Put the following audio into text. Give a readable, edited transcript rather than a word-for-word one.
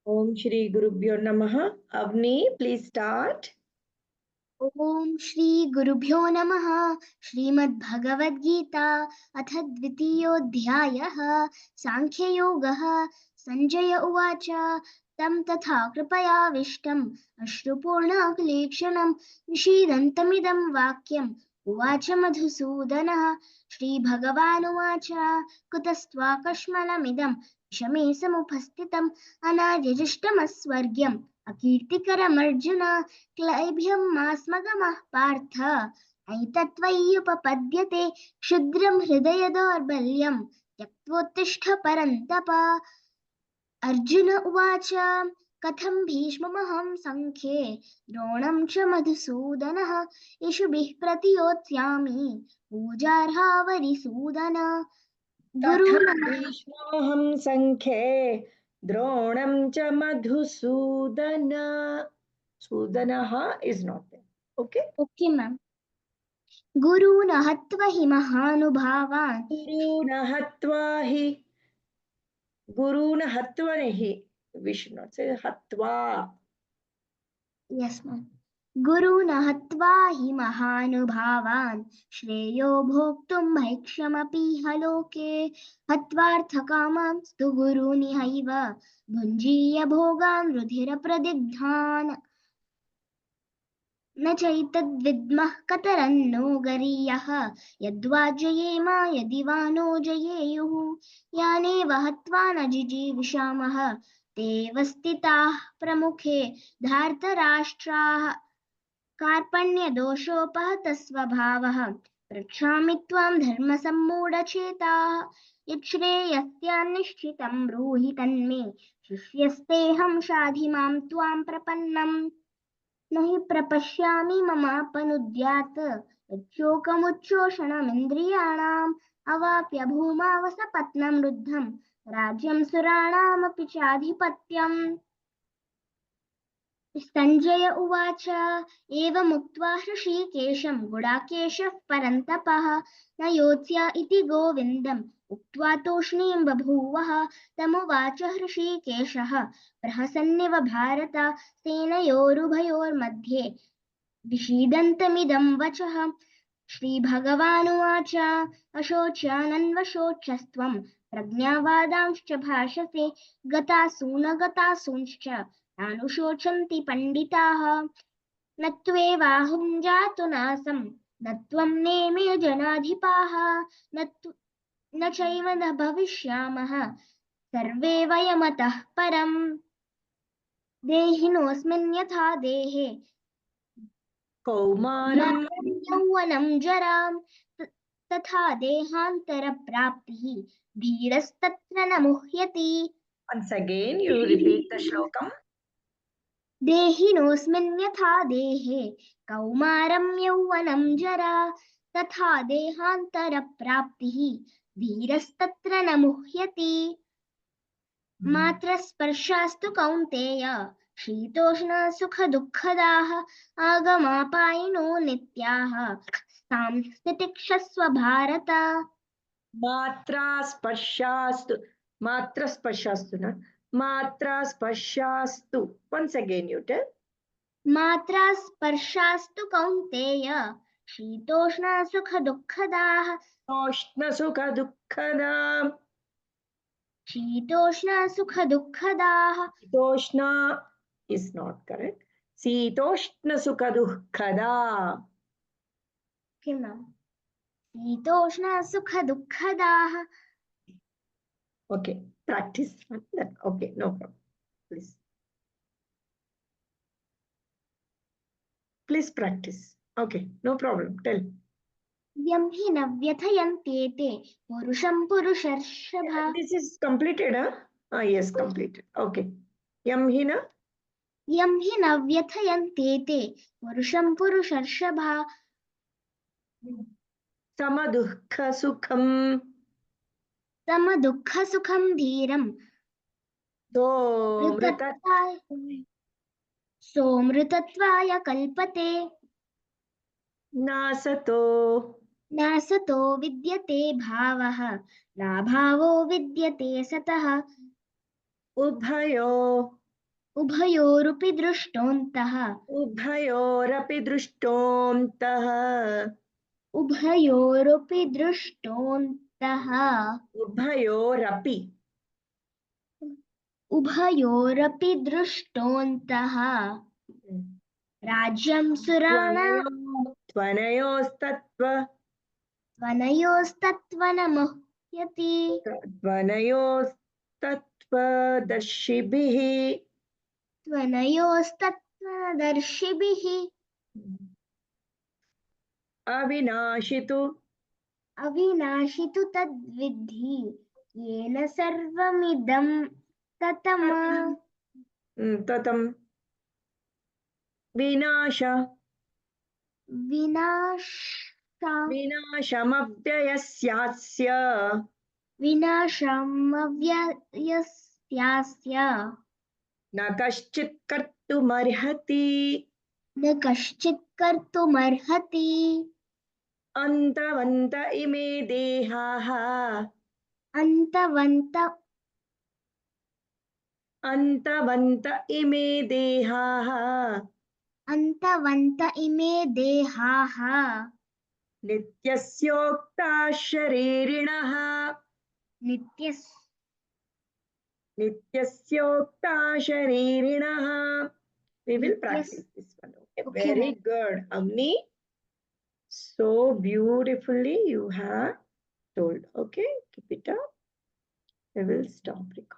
Om Shri Gurubhyo Namaha. Avni, please start. ओम श्री गुरुभ्यो नमः। श्रीमद्भगवद्गीता अथ द्वितीयोऽध्यायः सांख्ययोगः। संजय उवाच तं तथा कृपयाविष्टम् अश्रुपूर्णाकुलेक्षणं निशीदन्तमिदं वाक्यम् उवाच मधुसूदनः। श्रीभगवानुवाच कुतस्त्वाकश्मलमिदं विषमे समुपस्थितम् अनार्यजुष्टमस्वर्ग्यम् अकीर्तिकरमर्जुन क्लैभ्यं मास्मगमः पार्थ ऐतत्त्वय्युपपद्यते क्षुद्रं हृदय दौर्बल्यं त्यक्त्वोत्तिष्ठ परन्तप। अर्जुन उवाच कथं भीष्ममहं सङ्ख्ये द्रोणं च मधुसूदनः इषुभिः प्रतियोत्स्यामि पूजार्हा वरिसूदन। Tatha Bhishmaham Sankhe Dronam cha Madhusudana. Sudanaha is not there. Okay. Okay ma'am. गुरून् हत्वा हि महानुभावान् Guruna Hatva hi. Guruna Hatva nahi. We should not say Hatva. Yes ma'am. गुरून् हत्वा हि महानुभावान् श्रेयो भोक्तुं भैक्षमपीह लोके हत्वार्थकामांस्तु गुरूनिहैव भुञ्जीय भोगान् रुधिरप्रदिग्धान् न चैतद्विद्मः कतरन्नो गरीयः यद्वा जयेम यदि वा नो जयेयुः यानेव हत्वा न जिजीविषामः ते स्थिताः प्रमुखे धार्तराष्ट्राः कार्पण्यदोषोपहतस्वभावः पृच्छामि त्वां धर्मसम्मूढचेताः यच्छ्रेयस्यान्निश्चितं ब्रूहि तन्मे शिष्यस्तेऽहं शाधि मां त्वां प्रपन्नम् न हि प्रपश्यामि ममापनुद्यात् यच्छोकमुच्छोषणमिन्द्रियाणाम् अवाप्य भूमावसपत्नं रुद्धं राज्यं सुराणामपि चाधिपत्यम्। संजय उवाच एवमुक्त्वा हृषीकेशं गुडाकेशः परन्तपः न योत्स्या इति गोविन्दम् उक्त्वा तूष्णीं बभूवः। तमुवाच हृषीकेशः प्रहसन्निव भारत सेनयोरुभयोर्मध्ये विषीदन्तमिदं वचः। श्रीभगवानुवाच अशोच्यानन्वशोचस्त्वं प्रज्ञावादांश्च भाषसे गतासु न गतासूंश्च नानुशोचन्ति पण्डिताः न त्वेवाहं जातु नासं न त्वं नेमे जनाधिपाः न चैव न भविष्यामः सर्वे वयमतः परम् देहिनोऽस्मिन् यथा देहे Kaumaram. यौवनं जरां तथा देहान्तरप्राप्तिः धीरस्तत्र न मुह्यति। Once again, you repeat the shlokam. देहिनोऽस्मिन् यथा देहे कौमारं यौवनं जरा तथा देहान्तरप्राप्तिः धीरस्तत्र न मुह्यति। मात्रस्पर्शास्तु कौन्तेय शीतोष्णसुखदुःखदाः आगमापायिनो नित्याः सांस्थितिक्षस्व Bharata. Matra Sparshastu. Matra Sparshastu. Na? Matra Sparshastu. Once again, you tell. मात्रास्पर्शास्तु Kaunteya शीतोष्णसुखदुःखदाः Toshna Sukha Dukkhana. शीतोष्णसुखदुःखदाः। Toshna is not correct. Sitoshna Sukha Dukkhada. किं नाम शीतोष्णसुखदुःखदाः। Okay, practice. Okay, no problem. Please. Please practice. Okay, no problem. Tell. यं हि न व्यथयन्त्येते पुरुषं पुरुषर्षभ। This is completed, huh? Ah, yes, completed. Okay. Yam hina. यं हि न व्यथयन्त्येते पुरुषं पुरुषर्षभ Samadukha Sukham. समदुःखसुखं धीरं Somrita. सोऽमृतत्वाय कल्पते Nasato. नासतो विद्यते भावः नाभावो विद्यते सतः। Ubhayo. उभयोरपि दृष्टोऽन्तः उभयोरपि दृष्टोऽन्तः उभयोरपि दृष्टोऽन्तः उभयोरपि उभयोरपि दृष्टोऽन्तः राज्यं सुराणां त्वनयोस्तत्त्वनमुह्यति त्वनयोस्तत्त्वदर्शिभिः त्वनयोस्तत्त्वदर्शिभिः अविनाशितु अविनाशि तु तद्विद्धि येन सर्वमिदं ततम् ततं विनाश विनाशा विनाशमव्ययस्यास्य विनाशमव्ययस्यास्य न कश्चित् कर्तुमर्हति न कश्चित् कर्तुमर्हति अन्तवन्त इमे देहाः अन्तवन्त अन्तवन्त इमे देहाः अन्तवन्त इमे देहाः नित्यस्योक्ता शरीरिणः नित्यस् नित्यस्योक्ता शरीरिणः. We will Nityas- practice this one. Okay, Okay, very ma'am. good, Avni. So beautifully you have told. Okay, keep it up. We will stop recording.